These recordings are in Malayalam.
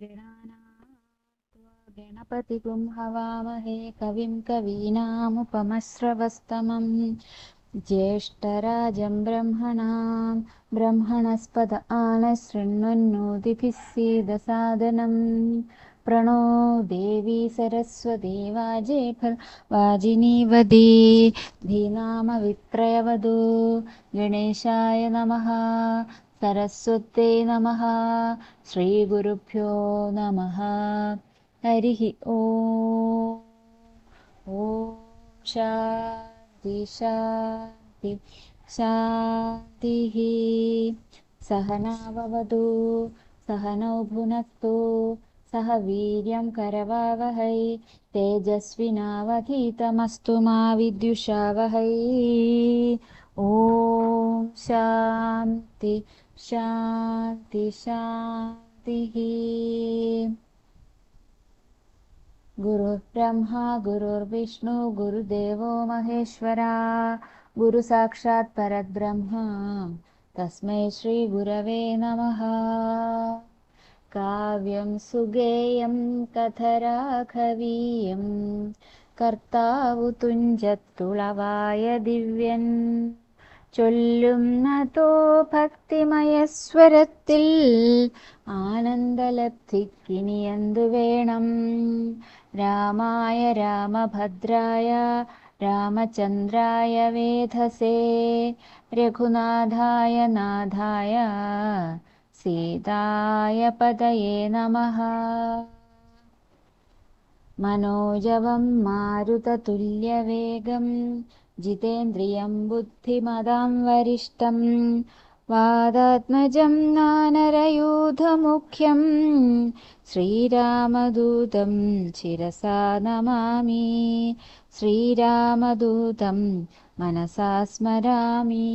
गणानात्वा गणपतिगुं हवामहे कविं कवीनामुपमश्रवस्तमं ज्येष्ठराजं ब्रह्मणस्पद आनशृण्वन्नोतिभिः सीदसादनं प्रणो देवी सरस्वती वाजिनीवती धीनामवित्रयवधू गणेशाय नमः सरस्वत्यै नमः श्रीगुरुभ्यो नमः हरिः ॐ शान्ति शान्ति शान्तिः सहनाववतु सहनौ भुनक्तु सह वीर्यं करवावहै तेजस्विनावधीतमस्तु मा विद्युषावहै ॐ शान्ति शान्ति शान्तिः गुरुर्ब्रह्मा गुरुर्विष्णु गुरुदेवो महेश्वरा गुरुसाक्षात् परब्रह्म तस्मै श्रीगुरवे नमः काव्यं सुगेयं कथराघवीयं कर्तावु तुञ्जत्तुळवाय दिव्यन् ചൊല്ലുന്നതോ ഭക്തിമയസ്വരത്തിൽ ആനന്ദലബ്ധിക്കിനിയെന്തു വേണം രാമായ രാമഭദ്രായ രാമചന്ദ്രായ വേധസേ രഘുനാഥായ നാഥായ സീതായ പതയേ നമഃ മനോജവം മാരുതതുല്യവേഗം ജിതേന്ദ്രിയം ബുദ്ധിമതാം വരിഷ്ഠം വാദാത്മജം നാനരയൂഥമുഖ്യം ശ്രീരാമദൂതം ശിരസാ നമാമി ശ്രീരാമദൂതം മനസാ സ്മരാമി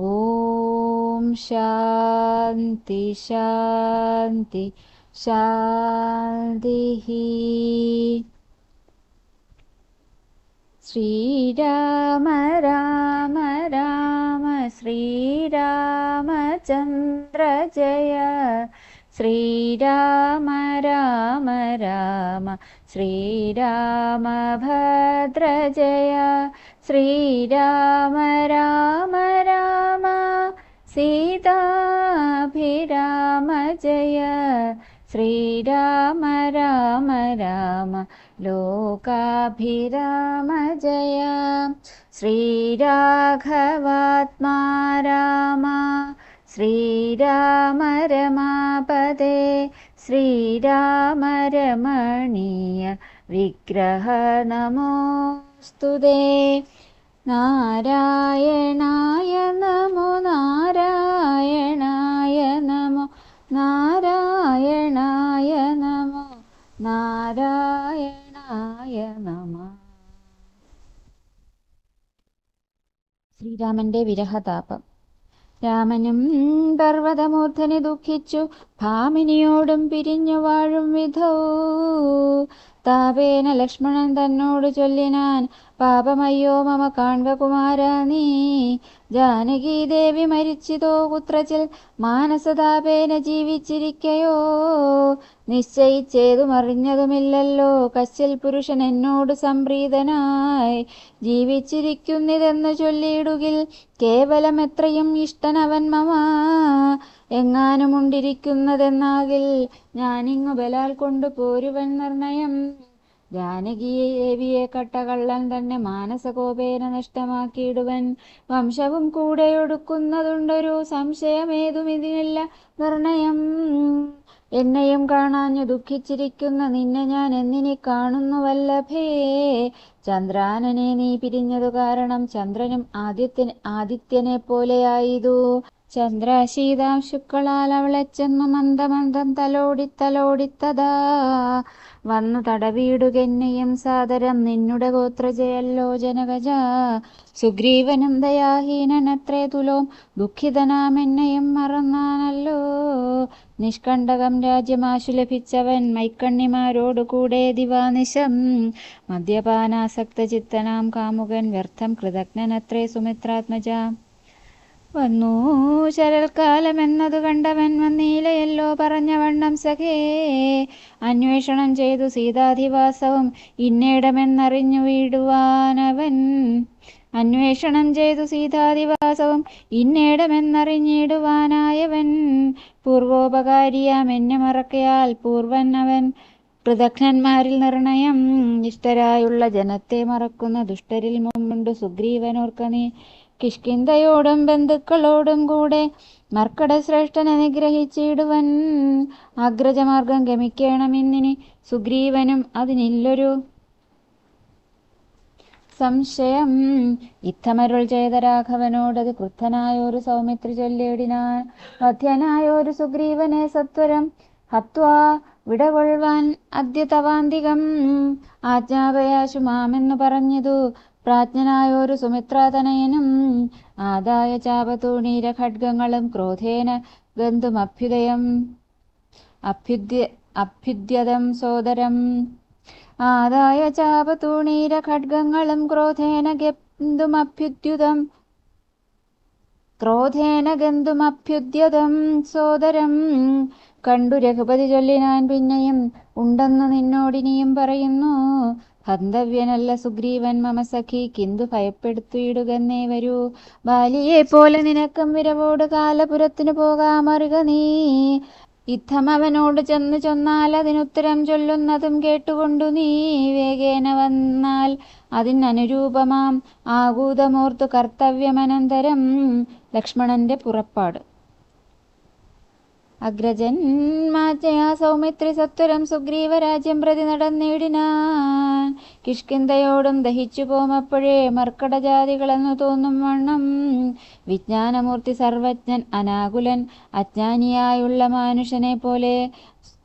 ഓം ശാന്തി ശാന്തി ശാന്തിഃ ശ്രീരാമ രാമ രാമ ശ്രീരാമചന്ദ്ര ജയ ശ്രീരാമ രാമ രാമ ശ്രീരാമഭദ്ര ജയ ശ്രീരാമ രാമ രാമ സീതാഭിരാമ ജയ ശ്രീരാമ രാമ രാമ ലോകാഭിരാമ ജയ ശ്രീരാഘവാത്മാ രാമ ശ്രീരാമ രമാപദേ ശ്രീരാമ രമണീയ വിഗ്രഹ നമോസ്തുതേ നാരായണായ നമോ നാരായണായ നമോ നാരായണായ നമോ നാരായണായ നമഃ. ശ്രീരാമന്റെ വിരഹതാപം. രാമനും പർവ്വതമൂർധനി ദുഃഖിച്ചു ഭാമിനിയോടും പിരിഞ്ഞു വാഴും വിധൗ താപേന ലക്ഷ്മണൻ തന്നോട് ചൊല്ലിനാൻ പാപമയ്യോ മമ കാൺക കുമാര നീ ജാനകീദേവി മരിച്ചിതോ കുത്രച്ചിൽ മാനസതാപേന ജീവിച്ചിരിക്കയോ നിശ്ചയിച്ചേതുമറിഞ്ഞതുമില്ലല്ലോ കശ്യൽ പുരുഷൻ എന്നോട് സംപ്രീതനായി ജീവിച്ചിരിക്കുന്നിതെന്ന് ചൊല്ലിയിടുകിൽ കേവലം എത്രയും ഇഷ്ടനവൻ മമ എങ്ങാനുമുണ്ടിരിക്കുന്നതെന്നാകിൽ ഞാനിങ്ങു ബലാൽ കൊണ്ടു പോരുവൻ നിർണയം ജാനകീദേവിയെ കട്ടകള്ളൻ തന്നെ മാനസകോപേന നഷ്ടമാക്കിയിടുവൻ വംശവും കൂടെ ഒടുക്കുന്നതുണ്ടൊരു സംശയമേതുമിതിനില്ല നിർണയം എന്നെയും കാണാഞ്ഞു ദുഃഖിച്ചിരിക്കുന്ന നിന്നെ ഞാൻ എന്നിനി കാണുന്നു വല്ലഭേ ചന്ദ്രാനനെ നീ പിരിഞ്ഞതു കാരണം ചന്ദ്രനും ആദിത്യനെ പോലെയായിതു ചന്ദ്രശീതാംശുക്കളാൽ അവളെ ചെന്നു മന്ദമന്ദം തലോടിത്തതാ വന്നു തടവീടുകെന്നെയും സാദരം നിന്നുടെ ഗോത്രജയല്ലോ ജനകജ സുഗ്രീവനും ദയാഹീനനത്രേ തുലോം ദുഃഖിതനാമെന്നെയും മറന്നാനല്ലോ നിഷ്കണ്ടകം രാജ്യമാശു ലഭിച്ചവൻ മൈക്കണ്ണിമാരോടുകൂടെ ദിവാനിശം മദ്യപാനാസക്ത ചിത്തനാം കാമുകൻ വ്യർത്ഥം കൃതജ്ഞനത്രേ സുമിത്രാത്മജ വന്നു ശരൽക്കാലമെന്നതു കണ്ടവൻ വന്നീലയല്ലോ പറഞ്ഞവണ്ണം സഖേ അന്വേഷണം ചെയ്തു സീതാധിവാസവും ഇന്നേടമെന്നറിഞ്ഞു വീടുവാനവൻ. അന്വേഷണം ചെയ്തു സീതാധിവാസവും ഇന്നേടമെന്നറിഞ്ഞിടുവാനായവൻ. പൂർവോപകാരിയാം എന്നെ മറക്കയാൽ പൂർവൻ അവൻ. കൃതജ്ഞന്മാരിൽ നിർണയം ഇഷ്ടരായുള്ള ജനത്തെ മറക്കുന്ന ദുഷ്ടരിൽ മുമ്പുണ്ട് സുഗ്രീവനോർക്ക നീ. കിഷ്കിന്ധയോടും ബന്ധുക്കളോടും കൂടെ മർക്കടശ്രേഷ്ഠനെ നിഗ്രഹിച്ചിടുവൻ. അഗ്രജമാർഗം ഗമിക്കണമെന്നിനി സുഗ്രീവനും അതിനില്ലൊരു സംശയം. ഇത്തമരുൾ ചെയ്ത രാഘവനോടത് ക്രുദ്ധനായൊരു സൗമിത്രി ചൊല്ലിയിടിനാൻ. വധ്യനായൊരു സുഗ്രീവനെ സത്വരം ഹത്വാ വിടകൊള്ളുവാൻ അദ്യ തവാന്തികം ആജ്ഞാപയാശു മാമെന്നു പറഞ്ഞതു. പ്രാജ്ഞനായൊരു സുമിത്രാതനയനും ആദായ ചാപതൂണീര ഖഡ്ഗങ്ങളും ക്രോധേന അഭ്യുദ്യതം സോദരം. ആദായ ചാപതൂണീര ഖഡ്ഗങ്ങളും ക്രോധേന ഗന്ധുമഭ്യുദ്യതം സോദരം. കണ്ടു രഘുപതി ചൊല്ലിനാൻ പിന്നെയും ഉണ്ടെന്നു നിന്നോടിനിയും പറയുന്നു. ഹന്തവ്യനല്ല സുഗ്രീവൻ മമ സഖി കിന്തു ഭയപ്പെടുത്തിയിടുകന്നേ വരൂ. ബാലിയെ പോലെ നിനക്കും വിരവോട് കാലപുരത്തിനു പോകാമറിക നീ. യുദ്ധം അവനോട് ചെന്നു ചൊന്നാൽ അതിനുത്തരം ചൊല്ലുന്നതും കേട്ടുകൊണ്ടു നീ വേഗേന വന്നാൽ അതിനനുരൂപമാം ആകൂതമോർത്തു കർത്തവ്യമനന്തരം. ലക്ഷ്മണന്റെ പുറപ്പാട്. അഗ്രജന്മാജ്ഞയാ സൗമിത്രി സത്വരം സുഗ്രീവരാജ്യം പ്രതി നടന്നിടിനാൻ. കിഷ്കിന്ധയോടും ദഹിച്ചു പോമപ്പോഴേ മർക്കടജാതികളെന്നു തോന്നും വണ്ണം. വിജ്ഞാനമൂർത്തി സർവജ്ഞൻ അനാകുലൻ അജ്ഞാനിയായുള്ള മാനുഷനെ പോലെ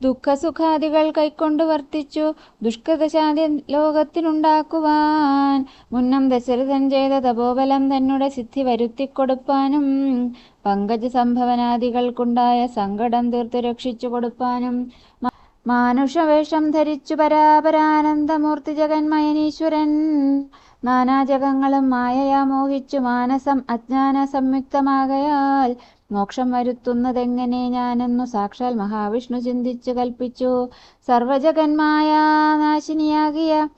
ദുഃഖസുഖാദികൾ കൈക്കൊണ്ടു വർത്തിച്ചു ദുഷ്കൃതശാന്തി ലോകത്തിനുണ്ടാക്കുവാൻ. മുന്നം ദശരഥൻ ചെയ്ത തപോബലം തന്നെ സിദ്ധി വരുത്തിക്കൊടുപ്പാനും പങ്കജ സംഭവനാദികൾക്കുണ്ടായ സങ്കടം തീർത്തു രക്ഷിച്ചു കൊടുപ്പാനും മാനുഷവേഷം ധരിച്ചു പരാപരാനന്ദമൂർത്തി ജഗന്മയനീശ്വരൻ. നാനാജഗങ്ങളും മായയാ മോഹിച്ചു മാനസം അജ്ഞാന സംയുക്തമാകയാൽ മോക്ഷം വരുത്തുന്നതെങ്ങനെ ഞാനെന്നു സാക്ഷാൽ മഹാവിഷ്ണു ചിന്തിച്ചു കൽപ്പിച്ചു. സർവജഗന്മായ നാശിനിയാകിയ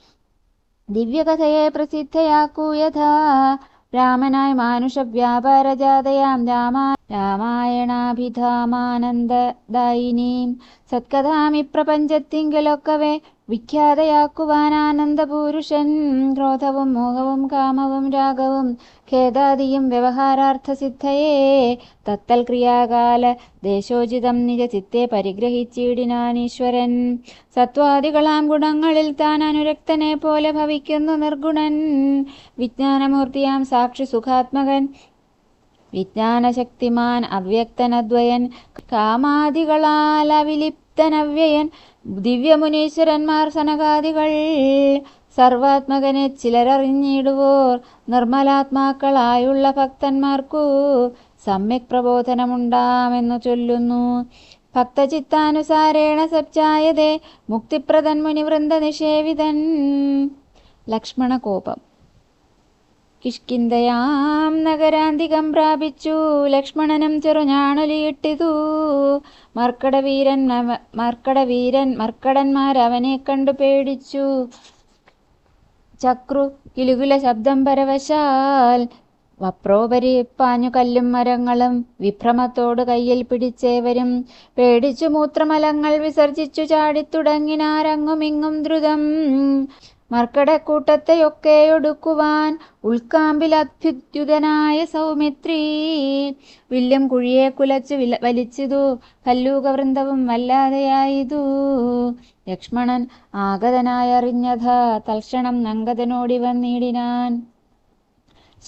ദിവ്യകഥയെ പ്രസിദ്ധയാക്കൂ യഥാ. രാമനായി മാനുഷ വ്യാപാരജാതയാം രാമായണാഭിധാമാനന്ദദായിനീം സത്കഥാമി പ്രപഞ്ചത്തിങ്കലൊക്കവേ വിഖ്യാതയാക്കുവാൻ ആനന്ദപൂരുഷൻ. ക്രോധവും മോഹവും കാമവും രാഗവും ഖേദാദിയും വ്യവഹാരാർത്ഥസിദ്ധയേ തത്തൽ ക്രിയാകാല ദേശോചിതം നിജ ചിത്തെ പരിഗ്രഹിച്ചിടിനാനീശ്വരൻ. സത്വാദികളാം ഗുണങ്ങളിൽ താൻ അനുരക്തനെ പോലെ ഭവിക്കുന്നു നിർഗുണൻ. വിജ്ഞാനമൂർത്തിയാം സാക്ഷി സുഖാത്മകൻ വിജ്ഞാനശക്തിമാൻ അവ്യക്തനദ്വയൻ കാമാദികളാൽ അവിലിപ്തനവ്യയൻ ദിവ്യമുനീശ്വരന്മാർ സനകാദികൾ. സർവാത്മകനെ ചിലരറിഞ്ഞിടുവോർ നിർമ്മലാത്മാക്കളായുള്ള ഭക്തന്മാർക്കു സമ്യക് പ്രബോധനമുണ്ടാമെന്നു ചൊല്ലുന്നു. ഭക്തചിത്താനുസാരേണ സബ്ജായതേ മുക്തിപ്രദൻ മുനിവൃന്ദ നിഷേവിതൻ. ലക്ഷ്മണകോപം. കിഷ്കിന്ധയാം നഗരാന്തികം പ്രാപിച്ചു ലക്ഷ്മണനും ചെറുഞാണൊലിയിട്ടിതു. മർക്കടന്മാരവനെ കണ്ടു പേടിച്ചു ചക്രു കിലുകുല ശബ്ദം പരവശാൽ. വപ്രോപരി പാഞ്ഞു കല്ലും മരങ്ങളും വിഭ്രമത്തോട് കയ്യിൽ പിടിച്ചേവരും പേടിച്ചു മൂത്രമലങ്ങൾ വിസർജിച്ചു ചാടിത്തുടങ്ങിനാരങ്ങുമിങ്ങും ദ്രുതം. മർക്കടക്കൂട്ടത്തെയൊക്കെയൊടുക്കുവാൻ ഉൾക്കാമ്പിൽ അഭ്യുദ്യുതനായ സൗമിത്രി വില്ലും കുഴിയെ കുലച്ചു വലിച്ചിതു. ഭല്ലൂകവൃന്ദവും വല്ലാതെയായിതു. ലക്ഷ്മണൻ ആഗതനായറിഞ്ഞഥ തൽക്ഷണം അങ്കദനോടി വന്നിടിനാൻ.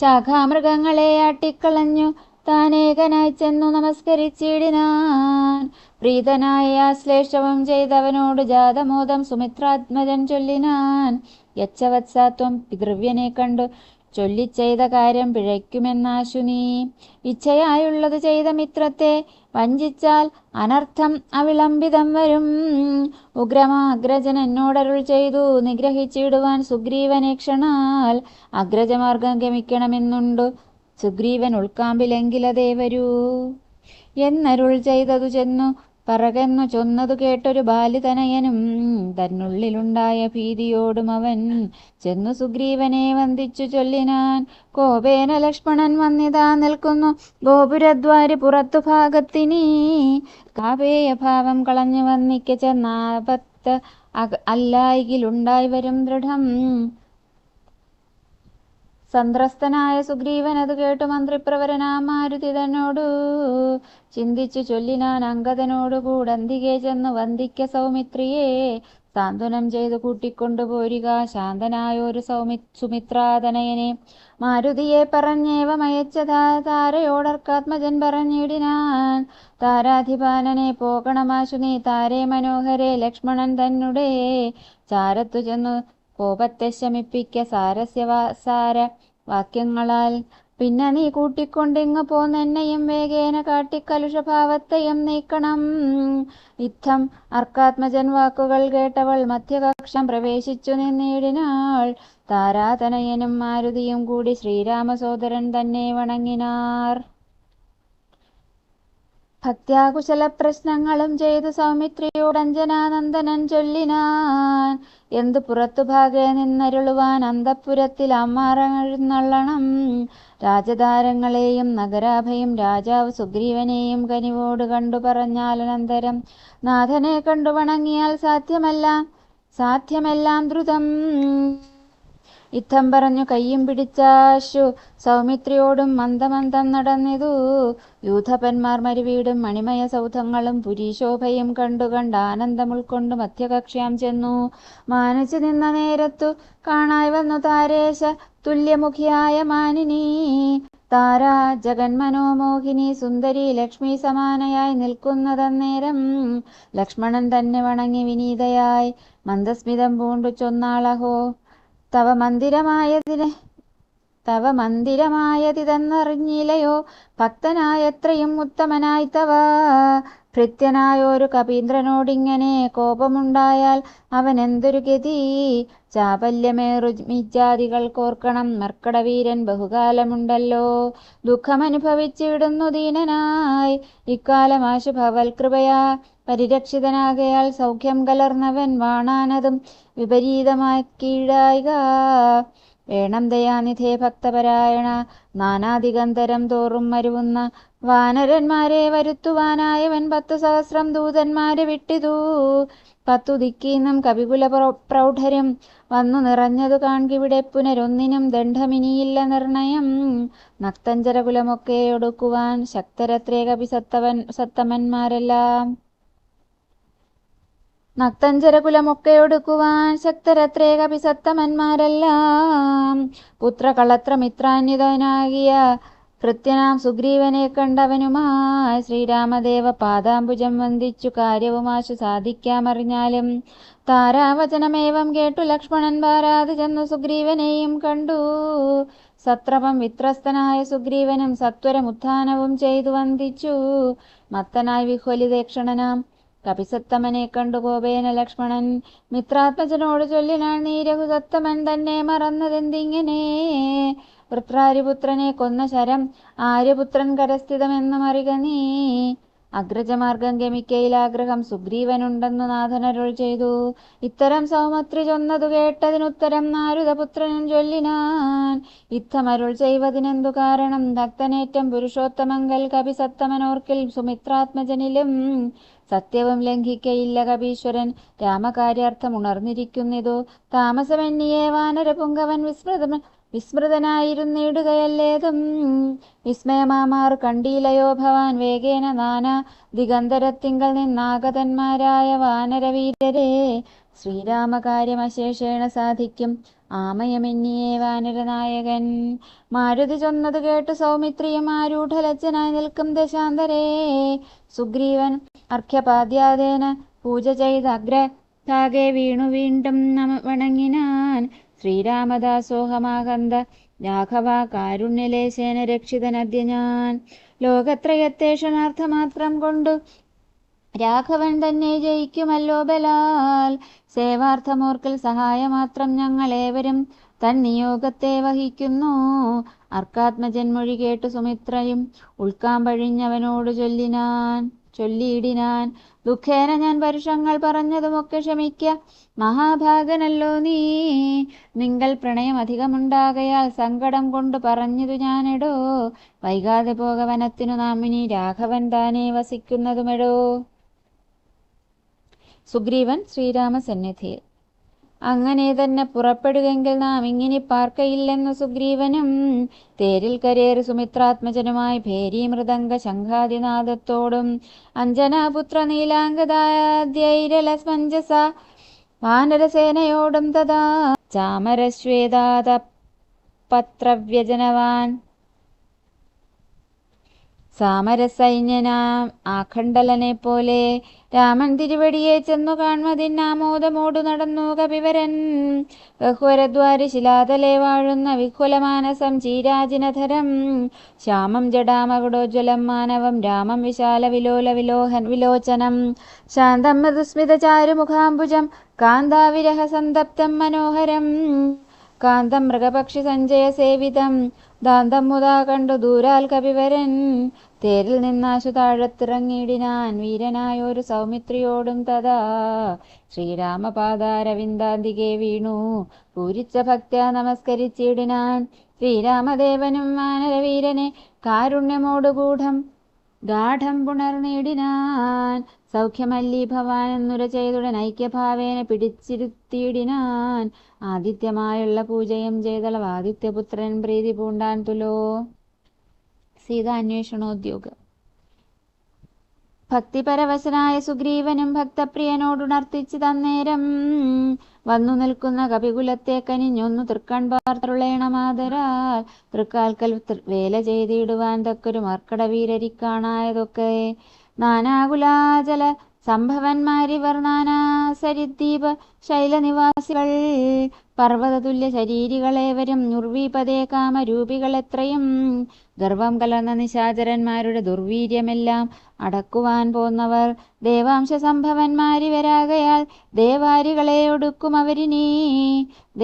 ശാഖാമൃഗങ്ങളെ ആട്ടിക്കളഞ്ഞു താനേകനായി ചെന്നു നമസ്കരിച്ചിടിനാൻ. പ്രീതനായ ആശ്ലേഷവും ചെയ്തവനോട് ജാതമോദം സുമിത്രാത്മജൻ ചൊല്ലിനാൻ. യച്ഛവത്സാത്വം പിതൃവ്യനെ കണ്ടു ചൊല്ലിച്ചെയ്ത കാര്യം പിഴയ്ക്കുമെന്നാശു നീ. ഇച്ഛയായുള്ളത് ചെയ്ത മിത്രത്തെ വഞ്ചിച്ചാൽ അനർത്ഥം അവിളംബിതം വരും. ഉഗ്രമാഗ്രജൻ എന്നോടരുൾ ചെയ്തു നിഗ്രഹിച്ചിടുവാൻ സുഗ്രീവനേക്ഷണാൽ. അഗ്രജമാർഗം ഗമിക്കണമെന്നുണ്ടു സുഗ്രീവൻ ഉൾക്കാമ്പിലെങ്കിലതേ വരൂ എന്നരുൾ ചെയ്തതു ചെന്നു പറകെന്നു ചൊന്നതു കേട്ടൊരു ബാലിതനയനും തന്നുള്ളിലുണ്ടായ ഭീതിയോടും അവൻ ചെന്നു സുഗ്രീവനെ വന്ദിച്ചു ചൊല്ലിനാൻ. കോപേന ലക്ഷ്മണൻ വന്നിതാ നിൽക്കുന്നു ഗോപുരദ്വാരി പുറത്തു ഭാഗത്തിനീ. കാപേയ ഭാവം കളഞ്ഞു വന്നിക്ക ചെന്നാപത്ത് അല്ലായികിലുണ്ടായി വരും ദൃഢം. സന്ത്രസ്തനായ സുഗ്രീവൻ അത് കേട്ടു മന്ത്രിപ്രവരനാം മാരുതി തന്നോടു ചിന്തിച്ചു ചൊല്ലിനാൻ. അങ്കദനോടു കൂടന്തികെ ചെന്നു വന്ദിക്ക സൗമിത്രിയെ സാന്ത്വനം ചെയ്തു കൂട്ടിക്കൊണ്ടു പോരുക ശാന്തനായൊരു സുമിത്രാതനയനെ. മാരുതിയെ പറഞ്ഞേവമയച്ച താരയോടർക്കാത്മജൻ പറഞ്ഞിടിനാൻ. താരാധിപാലനെ പോകണമാശു നീ താരേ മനോഹരെ ലക്ഷ്മണൻ തന്നെ ചാരത്തു ചെന്നു കോപത്തെ ശമിപ്പിക്ക സാര വാക്യങ്ങളാൽ. പിന്നെ നീ കൂട്ടിക്കൊണ്ടിങ്ങു പോന്നെന്നെയും വേഗേന കാട്ടിക്കലുഷഭാവത്തെയും നീക്കണം. ഇത്തം അർക്കാത്മജൻ വാക്കുകൾ കേട്ടവൾ മധ്യകക്ഷം പ്രവേശിച്ചു നിന്നിടിനാൾ. താരാതനയനും മാരുതിയും കൂടി ശ്രീരാമസോദരൻ തന്നെ വണങ്ങിനാർ. ഭക്ത്യാകുശല പ്രശ്നങ്ങളും ചെയ്തു സൗമിത്രിയോടഞ്ജനാനന്ദനൻ ചൊല്ലിനാൻ. എന്തു പുറത്തുഭാഗെ നിന്നരുളുവാൻ അന്തഃപുരത്തിൽ അമ്മാറെഴുന്നള്ളണം. രാജധാരങ്ങളെയും നഗരാഭയും രാജാവ് സുഗ്രീവനെയും കനിവോട് കണ്ടു പറഞ്ഞാലനന്തരം നാഥനെ കണ്ടു വണങ്ങിയാൽ സാധ്യമെല്ലാം ദ്രുതം. ഇത്തം പറഞ്ഞു കയ്യും പിടിച്ചാശു സൗമിത്രിയോടും മന്ദമന്ദം നടന്നിതു. യൂഥപന്മാർ മരുവീടും മണിമയ സൗധങ്ങളും പുരീശോഭയും കണ്ട് ആനന്ദം ഉൾക്കൊണ്ടു മധ്യകക്ഷ്യാം ചെന്നു. മാനിച്ചു നിന്ന നേരത്തു കാണായി വന്നു താരേശ തുല്യമുഖിയായ മാനിനി. താര ജഗന്മനോമോഹിനി സുന്ദരി ലക്ഷ്മി സമാനയായി നിൽക്കുന്നതന്നേരം ലക്ഷ്മണൻ തന്നെ വണങ്ങി വിനീതയായി മന്ദസ്മിതം പൂണ്ടു ചൊന്നാളഹോ തവ മന്ദിരമായതിതെന്നറിഞ്ഞില്ലയോ ഭക്തനായത്രയും ഉത്തമനായി തവ. ഭൃത്യനായൊരു കപീന്ദ്രനോടിങ്ങനെ കോപമുണ്ടായാൽ അവൻ എന്തൊരു ഗതി. ചാപല്യമേറുമിത്യാദികൾ കോർക്കണം മർക്കടവീരൻ ബഹുകാലമുണ്ടല്ലോ. ദുഃഖമനുഭവിച്ചിടുന്നു ദീനനായി ഇക്കാലമാശു ഭവൽകൃപയാ പരിരക്ഷിതനാകയാൽ സൗഖ്യം കലർന്നവൻ വാണാനതും വിപരീതമാക്കിയിടായിക. വേണം ദയാനിധേ ഭക്തപരായണ നാനാദിഗന്ധരം തോറും മരുവുന്ന വാനരന്മാരെ വരുത്തുവാനായവൻ 10 സഹസ്രം ദൂതന്മാരെ വിട്ടിതു. 10 ദിക്കീന്നും കവികുല പ്രൗഢരും വന്നു നിറഞ്ഞതു കാൺകിവിടെ പുനരൊന്നിനും ദണ്ഡമിനിയില്ല നിർണയം. നക്തഞ്ചരകുലമൊക്കെ ഒടുക്കുവാൻ ശക്തരത്രേ കപിസത്തമന്മാരെല്ലാം. പുത്രകളത്രമിത്രാന്വിതനാകിയ ഭൃത്യനാം സുഗ്രീവനെ കണ്ടവനുമായി ശ്രീരാമദേവ പാദാംബുജം വന്ദിച്ചു കാര്യവുമാശു സാധിക്കാമറിഞ്ഞാലും. താരാവചനമേവം കേട്ടു ലക്ഷ്മണൻ പാരാതെ ചെന്നു സുഗ്രീവനെയും കണ്ടു. സത്രപം വിത്രസ്തനായ സുഗ്രീവനും സത്വരമുത്ഥാനവും ചെയ്തു വന്ദിച്ചു. മത്തനായി വിഹ്വലിതേക്ഷണനാം കപിസത്തമനെ കണ്ടു കോപേന ലക്ഷ്മണൻ മിത്രാത്മജനോട് ചൊല്ലിനാൻ. നീ രഘുസത്തമൻ തന്നെ മറന്നതെന്തിങ്ങനെ. വൃത്രാരിപുത്രനെ കൊന്ന ശരം ആര്യപുത്രൻ കരസ്ഥിതമെന്നും അറിക നീ. അഗ്രജമാർഗം ഗമിക്കയിലാഗ്രഹം സുഗ്രീവനുണ്ടെന്നു നാഥനരുൾ ചെയ്തു. ഇത്തരം സൗമിത്രി ചൊന്നതു കേട്ടതിനുത്തരം നാരദപുത്രനും ചൊല്ലിനാൻ. ഇത്തമരുൾ ചെയ്വതിനെന്തു കാരണം ഭക്തനേറ്റം പുരുഷോത്തമങ്കൽ കപിസത്തമനോർക്കിൽ സുമിത്രാത്മജനിലും സത്യവും ലംഘിക്കയില്ല കപീശ്വരൻ രാമകാര്യാർത്ഥം ഉണർന്നിരിക്കുന്നിതു. താമസമെന്നിയെ വാനരപുങ്കവൻ വിസ്മൃതനായിരുന്നിടുകയല്ലേതും. വിസ്മയമാമാറു കണ്ടീലയോ ഭവാൻ വേഗേന നാനാ ദിഗന്ധരത്തിങ്കൽ നിന്നാഗതന്മാരായ വാനരവീരരെ. ശ്രീരാമകാര്യമശേഷേണ സാധിക്കും ആമയമെന്നിയേ വാനരനായകൻ. മാരുതി ചൊന്നതു കേട്ടു സൗമിത്രിയും ആരൂഢലജ്ജനായി നിൽക്കും ദശാന്തരേ. സുഗ്രീവൻ അർഘ്യപാദ്യാദേന പൂജ ചെയ്ത് അഗ്രഭാഗെ വീണു വീണ്ടും വണങ്ങിനാൻ. ശ്രീരാമദാസോഹമാകന്ത രാഘവ കാരുണ്യലേശേന രക്ഷിതനദ്യ ഞാൻ. ലോകത്രയത്തെ ക്ഷണാർത്ഥമാത്രം കൊണ്ടു രാഘവൻ തന്നെ ജയിക്കുമല്ലോ ബലാൽ. സേവാർത്ഥമോർക്കൽ സഹായമാത്രം ഞങ്ങളേവരും തന്നിയോഗത്തെ വഹിക്കുന്നു. അർക്കാത്മജൻ മൊഴി കേട്ടു സുമിത്രയും ഉൾക്കാമ്പഴിഞ്ഞവനോട് ചൊല്ലിനാൻ. ചൊല്ലിയിടിനാൻ. ദുഃഖേന ഞാൻ പരുഷങ്ങൾ പറഞ്ഞതുമൊക്കെ ക്ഷമിക്ക, മഹാഭാഗനല്ലോ നീ. നിങ്ങൾ പ്രണയം അധികമുണ്ടാകയാൽ സങ്കടം കൊണ്ട് പറഞ്ഞതു ഞാനെടോ. വൈകാതെ പോക വനത്തിനു നാം ഇനി, രാഘവൻ താനേ വസിക്കുന്നതുമെടോ. സുഗ്രീവൻ ശ്രീരാമസന്നിധിയിൽ. അങ്ങനെ തന്നെ പുറപ്പെടുകെങ്കിൽ നാം ഇങ്ങിനി പാർക്കയില്ലെന്നു സുഗ്രീവനും. തേരിൽ കരേറി സുമിത്രാത്മജനുമായി ഭേരി മൃദംഗ ശംഖാദിനാദത്തോടും അഞ്ജനാപുത്ര നീലാംഗദാദ്യൈരലസ്മഞ്ജസ വാനരസേനയോടും തഥാ ചാമരശ്വേതാത പത്രവ്യജനവാൻ സാമരസൈന്യനാം ആഖണ്ഡലനെ പോലെ രാമൻ തിരുവടിയെ ചെന്നു കാൺമതിന്നാമോദമോടു നടന്നു കപിവരൻ. ബഹ്വരദ്വാരി ശിലാതലെ വാഴുന്ന വിഹുലമാനസം ചീരാജിനധരം ശ്യാമം ജടാമകുടോജ്വലം മാനവം രാമം വിശാല വിലോചനം ശാന്തം മൃദുസ്മിത ചാരുമുഖാംബുജം കാന്താവിരഹ സന്തപ്തം മനോഹരം കാന്തം മൃഗപക്ഷി സഞ്ജയ സേവിതം ദാന്തം മുതാ കണ്ടു ദൂരാൽ കപിവരൻ. തേരിൽ നിന്നാശു താഴത്തിറങ്ങിയിടിനാൻ വീരനായൊരു സൗമിത്രിയോടും തഥാ ശ്രീരാമപാദാരവിന്ദാന്തികെ വീണു പൂരിച്ച ഭക്ത്യാ നമസ്കരിച്ചിടിനാൻ. ശ്രീരാമദേവനും വാനരവീരനെ കാരുണ്യമോടുകൂഢം ഗാഠം പുണർന്നിടിനാൻ. സൗഖ്യമല്ലി ഭവാൻ എന്നുര ചെയ്തുടൻ ഐക്യഭാവേന പിടിച്ചിരുത്തിയിടിനാൻ. ആദിത്യമായുള്ള പൂജയും ചെയ്തളവ് ആദിത്യപുത്രൻ പ്രീതി പൂണ്ടാൻ തുലോ. സീതാന്വേഷണോദ്യോഗം. ഭക്തിപരവശനായ സുഗ്രീവനും ഭക്തപ്രിയനോടുണർത്തിച്ച് തന്നേരം വന്നു നിൽക്കുന്ന കപികുലത്തെ കനിഞ്ഞൊന്നു തൃക്കൺ പാർത്തരുളേണമാതരാൽ. തൃക്കാൽക്കൽ വേല ചെയ്തിടുവാൻ തക്കൊരു മർക്കടവീരരിക്കാണായതൊക്കെ നാനാകുലാചല സംഭവന്മാരിവർ നാനാസരിദ്വീപ ശൈലനിവാസികൾ പർവ്വതതുല്യ ശരീരികളേവരും ഉർവീപതേ കാമരൂപികളെത്രയും ഗർവം കലർന്ന നിശാചരന്മാരുടെ ദുർവീര്യമെല്ലാം അടക്കുവാൻ പോന്നവർ ദേവാംശ സംഭവന്മാരിവരാകയാൽ ദേവാരികളെ ഒടുക്കും അവരിനി.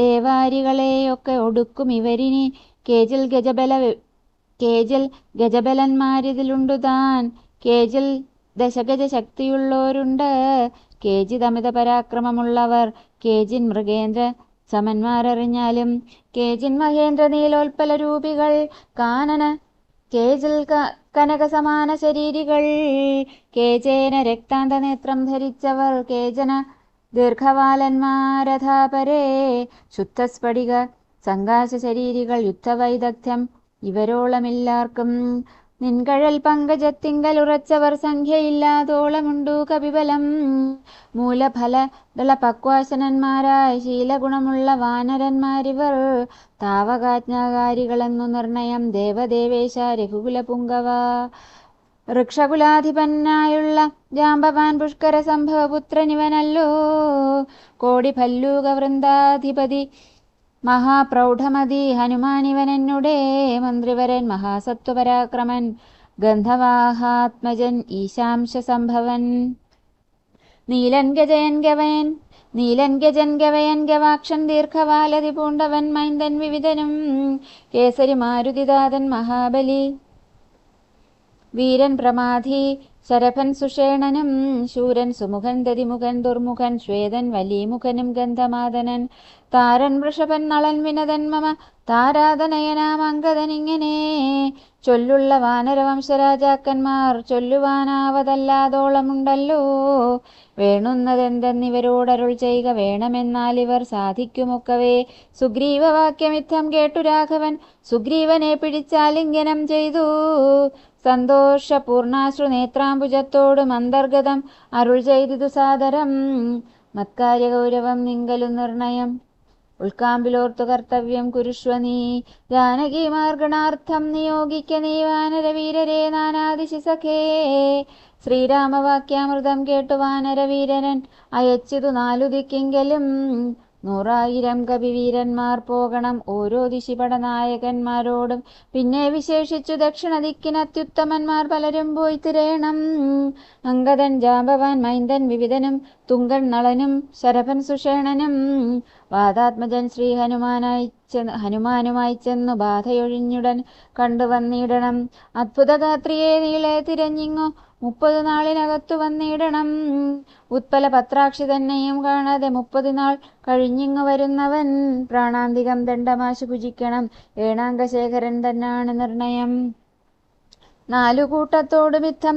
ദേവാരികളെയൊക്കെ ഒടുക്കും ഇവരിനി. കേജിൽ ഗജബലന്മാരിതിലുണ്ടു താൻ. കേജിൽ ദശഗജ ശക്തിയുള്ളോരുണ്ട്. കേജിതമിത പരാക്രമമുള്ളവർ. കേജിൻ മൃഗേന്ദ്ര സമന്മാരറിഞ്ഞാലും. കേജിൻ മഹേന്ദ്ര നീലോൽപ്പല രൂപികൾ. കാനന കേജിൽ കനക സമാന ശരീരികൾ. കേജേന രക്താന്ത നേത്രം ധരിച്ചവർ. കേജന ദീർഘവാലന്മാരഥാപരേ ശുദ്ധസ്ഫടിക സങ്കാശ ശരീരികൾ. യുദ്ധവൈദഗ്ധ്യം ഇവരോളമില്ലാർക്കും. നിൻകഴൽ പങ്കജത്തിങ്കൽ ഉറച്ചവർ സംഖ്യയില്ലാതോളമുണ്ടു കപിബലം. മൂലഫല ദളപക്വാസനന്മാരായ ശീലഗുണമുള്ള വാനരന്മാരിവർ. താവകാജ്ഞാകാരികളെന്നു നിർണയം ദേവദേവേശ രഘുകുലപുങ്കവ. വൃക്ഷകുലാധിപനായുള്ള ജാമ്പവാൻ പുഷ്കര സംഭവപുത്രനിവനല്ലോ. കോടി ഭല്ലൂക വൃന്ദാധിപതി മഹാപ്രൗഢമതി ഹനുമാനിവനെന്നുടെ മന്ത്രിവരൻ. മഹാസത്വപരാക്രമൻ ഗന്ധവാഹാത്മജൻ ഈശാംശ സംഭവൻ. നീലൻ ഗജൻ ഗവയൻ ഗവാക്ഷൻ ദീർഘവാലതി പൂണ്ടവൻ മൈന്ദൻ വിവിധനും. കേസരി മാരുതിദാതൻ മഹാബലി വീരൻ പ്രമാധി ശരഭൻ സുഷേണനും. ശൂരൻ സുമുഖൻ ദതിമുഖൻ ദുർമുഖൻ ശ്വേതൻ വലീമുഖനും ഗന്ധമാദനൻ. താരൻ വൃഷഭൻ നളൻ വിനതൻ മമ താരാതനയനാമംഗതനിങ്ങനെ ചൊല്ലുള്ള വാനരവംശരാജാക്കന്മാർ ചൊല്ലുവാനാവതല്ലാതോളമുണ്ടല്ലോ. വേണുന്നതെന്തെന്നിവരോടരുൾ ചെയ്യുക വേണമെന്നാലിവർ സാധിക്കുമൊക്കവേ. സുഗ്രീവവാക്യമിത്തം കേട്ടു രാഘവൻ സുഗ്രീവനെ പിടിച്ചാലിംഗനം ചെയ്തു. സന്തോഷപൂർണാശ്രു നേത്രാംബുജത്തോടും അന്തർഗതം അരുൾ ചെയ്തിതു സാദരം. മത്കാര്യഗൗരവം നിങ്കലു നിർണയം ഉൾക്കാമ്പിലോർത്തു കർത്തവ്യം കുരുഷ്വ നീ. ജാനകി മാർഗണാർത്ഥം നിയോഗിക്ക നീ വാനരവീരരെ നാനാദിശി സഖേ. ശ്രീരാമവാക്യാമൃതം കേട്ടു വാനരവീരൻ അയച്ചിതു 4 ദിക്കിങ്കലും. 100,000 കപിവീരന്മാർ പോകണം ഓരോ ദിശിപടനായകന്മാരോടും. പിന്നെ വിശേഷിച്ചു ദക്ഷിണ ദിക്കിന് അത്യുത്തമന്മാർ പലരും പോയി തിരയണം. അങ്കദൻ ജാമ്പവാൻ മൈന്ദൻ വിവിധനും തുങ്കൻ നളനും ശരഭൻ സുഷേണനും. വാതാത്മജൻ ശ്രീ ഹനുമാനുമായി ചെന്നു ബാധയൊഴിഞ്ഞുടൻ കണ്ടുവന്നിടണം. അത്ഭുതഗാത്രിയെ നീളെ തിരഞ്ഞിങ്ങു 30 നാളിനകത്തു വന്നിടണം. ഉത്പല പത്രാക്ഷി തന്നെയും കാണാതെ 30 നാൾ കഴിഞ്ഞിങ്ങു വരുന്നവൻ പ്രാണാന്തികം ദണ്ഡമാശു ഭുജിക്കണം. ഏണാങ്കശേഖരൻ തന്നാണ് നിർണയം. 4 കൂട്ടത്തോടും യുദ്ധം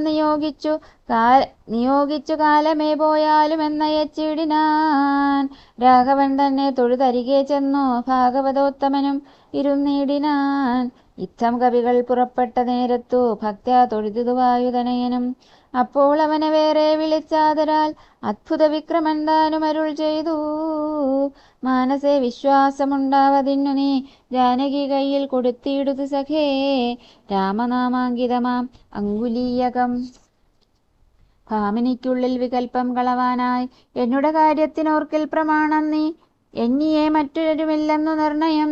നിയോഗിച്ചു കാലമേ പോയാലും എന്നയച്ചിടിനാൻ. രാഘവൻ തന്നെ തൊഴുതരികെ ചെന്നു ഭാഗവതോത്തമനും ഇരുന്നീടിനാൻ. യുദ്ധം കവികൾ പുറപ്പെട്ട നേരത്തു ഭക്ത്യാ തൊഴുതു വായുതനയനും. അപ്പോൾ അവനെ വേറെ വിളിച്ചാതരാൽ അത്ഭുത വിക്രമൻ താനും അരുൾ ചെയ്തു. മാനസേ വിശ്വാസമുണ്ടാവതിന്നു നീ ജാനകി കയ്യിൽ കൊടുത്തിടുതു സഖേ രാമനാമാങ്കിതമാം അങ്കുലീയകം. ഭാമിനിക്കുള്ളിൽ വികൽപ്പം കളവാനായി എന്നുടെ കാര്യത്തിനോർക്കിൽ പ്രമാണം നീ എന്നിയെ മറ്റൊരുമില്ലെന്നു നിർണയം.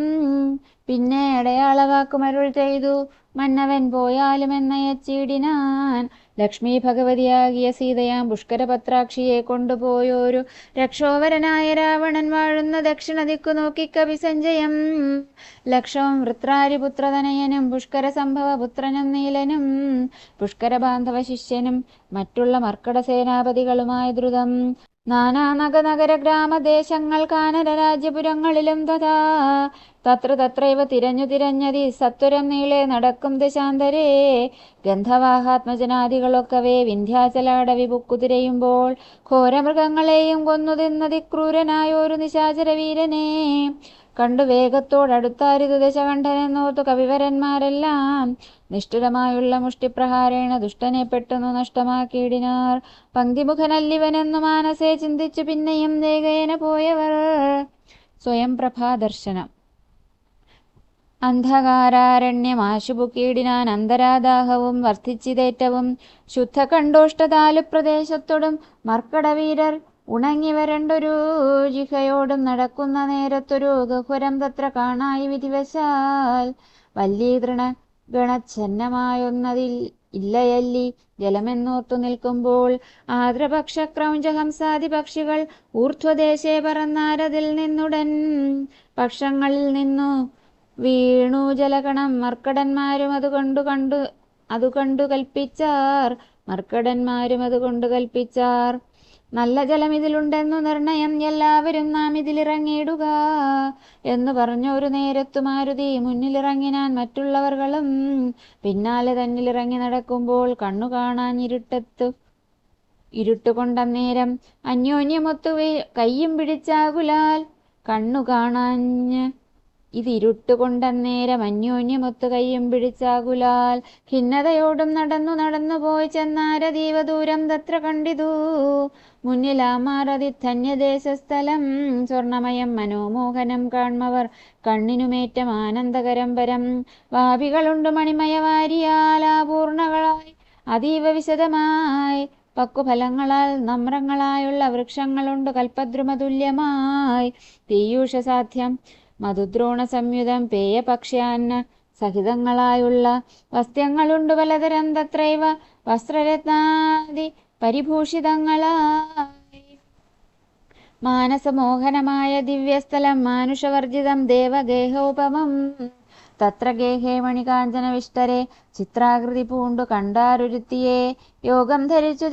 പിന്നെ അടയാളവാക്കുമരുൾ ചെയ്തു മന്നവൻ പോയാലും എന്നയച്ചിടിനാൻ. ലക്ഷ്മി ഭഗവതിയാകിയ സീതയാം പുഷ്കരപത്രാക്ഷിയെ കൊണ്ടുപോയോരു രക്ഷോവരനായ രാവണൻ വാഴുന്ന ദക്ഷിണ ദിക്കു നോക്കിക്കവി സഞ്ജയം. ലക്ഷവും വൃത്രാരിപുത്രതനയനും പുഷ്കര സംഭവ പുത്രനും നീലനും പുഷ്കര ബാന്ധവ ശിഷ്യനും മറ്റുള്ള മർക്കട സേനാപതികളുമായ ദ്രുതം നാനാ നഗര ഗ്രാമദേശങ്ങൾ കാനന രാജ്യപുരങ്ങളിലും തത്രൈവ തിരഞ്ഞതി സത്വരം നീളെ നടക്കും ദശാന്തരേ. ഗന്ധവാഹാത്മജനാദികളൊക്കവേ വിന്ധ്യാചലാടവി പുക്കുതിരയുമ്പോൾ ഘോരമൃഗങ്ങളെയും കൊന്നു തിന്നതി ക്രൂരനായൊരു നിശാചര വീരനെ കണ്ടു വേഗത്തോടടുത്താരിതു ദശകണ്ഠനെന്നോർത്തു കവിവരന്മാരെല്ലാം നിഷ്ഠുരമായുള്ള മുഷ്ടിപ്രഹാരേണ ദുഷ്ടനെ പെട്ടെന്നു നഷ്ടമാക്കിയിടിനാർ. പങ്ക്തിമുഖനല്ലിവനെന്നു മാനസേ ചിന്തിച്ചു പിന്നെയും വേഗേന പോയവർ. സ്വയം പ്രഭാദർശനം. അന്ധകാരാരണ്യമാശുപുക്കീടിനാൻ അന്തരാദാഹവും വർദ്ധിച്ചിതേറ്റവും ശുദ്ധകണ്ഠോഷ്ടതാലു പ്രദേശത്തോടും മർക്കടവീരർ ഉണങ്ങി വരണ്ടൊരു ജിഹയോടും നടക്കുന്ന നേരത്തൊരു ഗഹ്വരം തത്ര കാണായി വിധിവശാൽ. വല്ലീതൃണ ഗണച്ഛന്നമായൊന്നതിൽ ഇല്ലയല്ലി ജലമെന്നോർത്തു നിൽക്കുമ്പോൾ ആദ്രപക്ഷ ക്രൗഞ്ചഹംസാദി പക്ഷികൾ ഊർധ്വദേശേ പറന്നാരതിൽ നിന്നുടൻ പക്ഷങ്ങളിൽ നിന്നു വീണു ജലകണം. മർക്കടന്മാരും അതുകണ്ടു കൽപ്പിച്ചാർ. നല്ല ജലം ഇതിലുണ്ടെന്നു നിർണയം, എല്ലാവരും നാം ഇതിലിറങ്ങിയിടുക എന്നു പറഞ്ഞൊരു നേരത്തു മാരുതി മുന്നിലിറങ്ങിനാൻ. മറ്റുള്ളവർകളും പിന്നാലെ തന്നിലിറങ്ങി നടക്കുമ്പോൾ കണ്ണു കാണാൻ ഇരുട്ടുകൊണ്ടന്നേരം അന്യോന്യമൊത്തു കയ്യും പിടിച്ചാകുലാൽ കണ്ണു കാണാഞ്ഞ് ഇതിരുട്ടുകൊണ്ടന്നേരം അന്യോന്യമൊത്തു കയ്യും പിടിച്ചാകുലാൽ ഖിന്നതയോടും നടന്നു പോയി ചെന്നാരതീവ ദൂരം തത്ര കണ്ടിതു. മുന്നിലാമാറതി ധന്യദേശസ്ഥലം സ്വർണമയം മനോമോഹനം കാൺമവർ കണ്ണിനുമേറ്റം ആനന്ദകരം പരം. വാപികളുണ്ട് മണിമയവാരിയാലാപൂർണകളായി അതീവ വിശദമായി. പക്വഫലങ്ങളാൽ നമ്രങ്ങളായുള്ള വൃക്ഷങ്ങളുണ്ട് കൽപ്പദ്രുമതുല്യമായി. പീയൂഷസാധ്യം മധുദ്രോണ സംയുതം പേയപക്ഷ്യാന്ന സഹിതങ്ങളായുള്ള വസ്ത്യങ്ങളുണ്ട് പലതരം തത്രൈവ വസ്ത്രരത്നാദി പരിഭൂഷിതങ്ങളായി. മാനസമോഹനമായ ദിവ്യസ്ഥലം മാനുഷവർജിതം ദേവഗേഹോപമം. തത്ര ഗേഹേ മണികാഞ്ചന വിഷ്ടരെ ചിത്രാകൃതി പൂണ്ടു കണ്ടാരൊരുത്തിയെ യോഗം ധരിച്ചു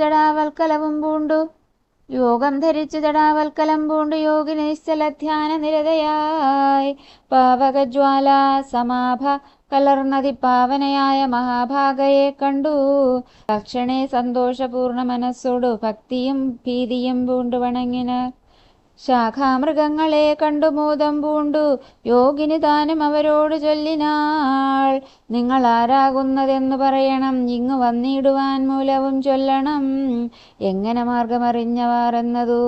ജടാവൽക്കലം പൂണ്ടു യോഗിനി നിശ്ചലധ്യാന നിരതയായി. പാവകജ്വാല സമാഭ കലർന്നതി പാവനയായ മഹാഭാഗയെ കണ്ടു തക്ഷണേ സന്തോഷപൂർണ മനസ്സോടു ഭക്തിയും ഭീതിയും പൂണ്ടു വണങ്ങിനാർ. ശാഖാമൃഗങ്ങളെ കണ്ടു മോദം പൂണ്ടു യോഗിനി താനും അവരോട് ചൊല്ലിനാൾ. നിങ്ങൾ ആരാകുന്നതെന്നു പറയണം, ഇങ്ങു വന്നിടുവാൻ മൂലവും ചൊല്ലണം. എങ്ങനെ മാർഗമറിഞ്ഞവാർ എന്നതു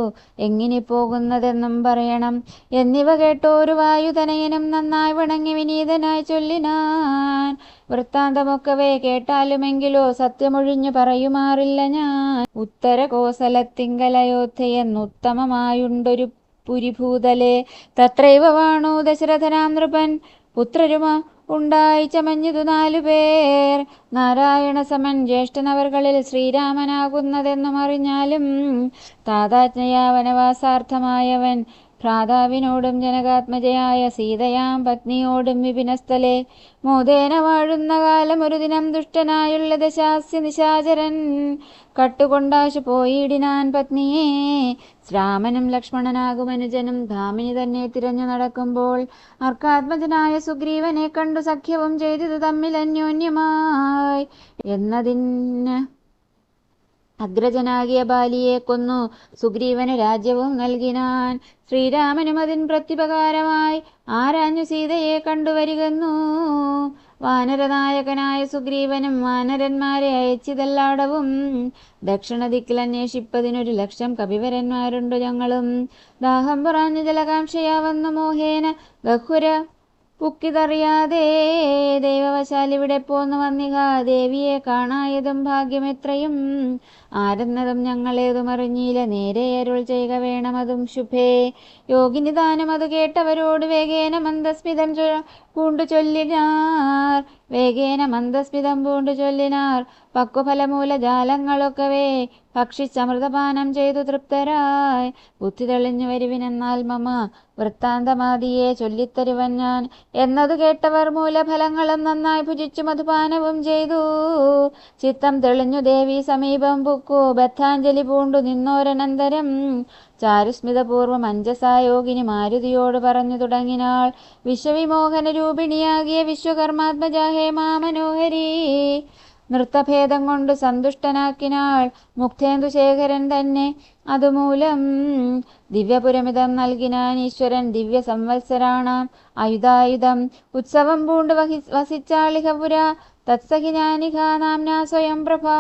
എങ്ങിനി പോകുന്നതെന്നും പറയണം. എന്നിവ കേട്ടോരു വായുതനയനും നന്നായി വണങ്ങി വിനീതനായി ചൊല്ലിനാൻ. വൃത്താന്തമൊക്കവേ കേട്ടാലുമെങ്കിലോ സത്യമൊഴിഞ്ഞു പറയുമാറില്ല ഞാൻ. ഉത്തര കോസലത്തിങ്കലയോധ്യയെന്നുത്തമമായുണ്ടൊരു പുരിഭൂതലേ. തത്രൈവ വാണു ദശരഥനാം നൃപൻ പുത്രരുമ ഉണ്ടായി ചമഞ്ഞിതു 4 പേർ. നാരായണ സമൻ ജ്യേഷ്ഠനവർകളിൽ ശ്രീരാമനാകുന്നതെന്നും അറിഞ്ഞാലും താതാജ്ഞയാ വനവാസാർത്ഥമായവൻ ഭ്രാതാവിനോടും ജനകാത്മജയായ സീതയാം പത്നിയോടും വിപിനസ്ഥലെ മോദേന വാഴുന്ന കാലം ഒരു ദിനം ദുഷ്ടനായുള്ള ദശാസ്യ നിശാചരൻ കട്ടുകൊണ്ടാശു പോയിടിനാൻ പത്നിയെ. ശ്രാമനും ലക്ഷ്മണനാകുമനുജനും ധാമിനി തന്നെ തിരഞ്ഞു നടക്കുമ്പോൾ അർക്കാത്മജനായ സുഗ്രീവനെ കണ്ടു സഖ്യവും ചെയ്തത് തമ്മിൽ അന്യോന്യമായി. എന്നതിന് അഗ്രജനാകിയ ബാലിയെ കൊന്നു സുഗ്രീവന് രാജ്യവും നൽകിനാൻ. ശ്രീരാമനും അതിൻ പ്രത്യുപകാരമായി ആരാഞ്ഞു സീതയെ കണ്ടുവരികെന്നു. വാനരനായകനായ സുഗ്രീവനും വാനരന്മാരെ അയച്ചിതെല്ലാടവും ദക്ഷിണദിക്കിൽ അന്വേഷിപ്പതിനൊരു 1,00,000 കപിവരന്മാരുണ്ടു ഞങ്ങളും. ദാഹം പുറാഞ്ഞു ജലകാംക്ഷയാ വന്നു മോഹേന ഗഹുര പുക്കിതറിയാതെ ദൈവവശാൽ ഇവിടെ പോന്നു വന്നിഹ. ദേവിയെ കാണായതും ഭാഗ്യമെത്രയും ആരെന്നതും ഞങ്ങളേതുമറിഞ്ഞില്ല. നേരെ അരുൾ ചെയ്യുക വേണമതും ശുഭേ. യോഗിനി താനും അത് കേട്ടവരോട് വേഗേന മന്ദസ്മിതം പൂണ്ടു ചൊല്ലിനാർ. പക്വഫലമൂല ജാലങ്ങളൊക്കവേ ഭക്ഷിച്ചമൃതപാനം ചെയ്തു തൃപ്തരായി. ബുദ്ധി തെളിഞ്ഞു വരുവിനെന്നാൽ മമ വൃത്താന്തമാദിയെ ചൊല്ലിത്തരുവൻ ഞാൻ. എന്നതു കേട്ടവർ മൂലഫലങ്ങളും നന്നായി ഭുജിച്ചു മധുപാനവും ചെയ്തു. ചിത്തം തെളിഞ്ഞു ദേവി സമീപം പുക്കു ബദ്ധാഞ്ജലി പൂണ്ടു നിന്നോരനന്തരം ചാരുസ്മിതപൂർവം അഞ്ജസായോഗിനി മാരുതിയോട് പറഞ്ഞു തുടങ്ങിനാൾ. വിശ്വവിമോഹന രൂപിണിയാകിയ വിശ്വകർമാത്മജ ഹേമാ മനോഹരി നൃത്തഭേദം കൊണ്ട് സന്തുഷ്ടനാക്കിനാൾ മുക്തേന്ദുശേഖരൻ തന്നെ. അതുമൂലം ദിവ്യപുരമിതം നൽകിനാൻ ഈശ്വരൻ ദിവ്യ സംവത്സരാണാം ആയുധായുധം. ഉത്സവം പൂണ്ട് വസിച്ചാളിഹപുര തത്സഹിജ്ഞാനിക നാംനാ സ്വയം പ്രഭാ.